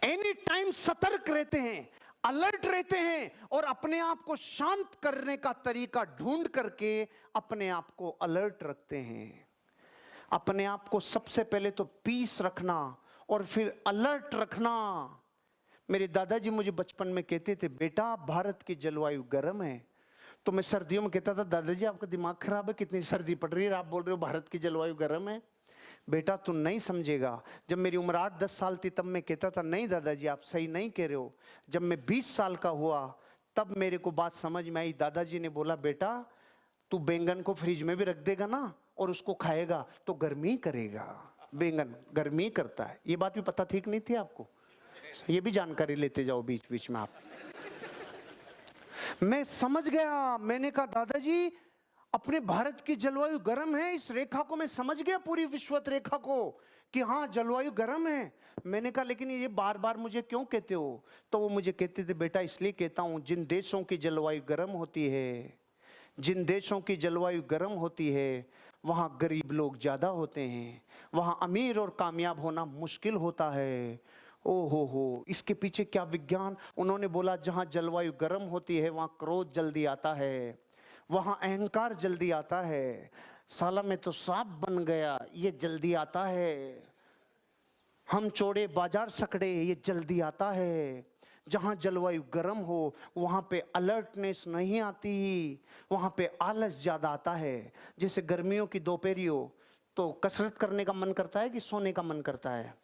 Any time सतर्क रहते हैं, अलर्ट रहते हैं और अपने आप को शांत करने का तरीका ढूंढ करके अपने आप को अलर्ट रखते हैं। अपने आप को सबसे पहले तो पीस रखना और फिर अलर्ट रखना। मेरे दादाजी मुझे बचपन में कहते थे, बेटा भारत की जलवायु गर्म है। तो मैं सर्दियों में कहता था, दादाजी आपका दिमाग खराब है, कितनी सर्दी पड़ रही है, आप बोल रहे हो भारत की जलवायु गर्म है। बेटा तू नहीं समझेगा। जब मेरी उम्र 8-10 साल थी तब मैं कहता था, नहीं दादाजी आप सही नहीं कह रहे हो। जब मैं 20 साल का हुआ तब मेरे को बात समझ में आई। दादाजी ने बोला, बेटा तू बैंगन को फ्रिज में भी रख देगा ना और उसको खाएगा तो गर्मी करेगा। बैंगन गर्मी करता है। ये बात भी पता ठीक नहीं थी आपको? ये भी जानकारी लेते जाओ बीच बीच में आप। मैं समझ गया। मैंने कहा दादाजी अपने भारत की जलवायु गर्म है, इस रेखा को मैं समझ गया, पूरी विषुवत रेखा को, कि हाँ जलवायु गर्म है। मैंने कहा लेकिन ये बार बार मुझे क्यों कहते हो? तो वो मुझे कहते थे, बेटा इसलिए कहता हूं, जिन देशों की जलवायु गर्म होती है, जिन देशों की जलवायु गर्म होती है वहाँ गरीब लोग ज़्यादा होते हैं, वहाँ अमीर और कामयाब होना मुश्किल होता है। ओ हो, इसके पीछे क्या विज्ञान। उन्होंने बोला जहाँ जलवायु गर्म होती है वहाँ क्रोध जल्दी आता है, वहाँ अहंकार जल्दी आता है। साला मैं तो सांप बन गया, ये जल्दी आता है। हम चौड़े बाजार सकड़े, ये जल्दी आता है। जहाँ जलवायु गर्म हो वहाँ पे अलर्टनेस नहीं आती, वहाँ पे आलस ज़्यादा आता है। जैसे गर्मियों की दोपहरी हो तो कसरत करने का मन करता है कि सोने का मन करता है?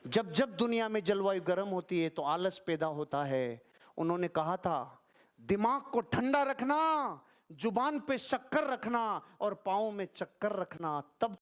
जब जब दुनिया में जलवायु गर्म होती है तो आलस पैदा होता है। उन्होंने कहा था, दिमाग को ठंडा रखना, जुबान पे शक्कर रखना और पाँव में चक्कर रखना, तब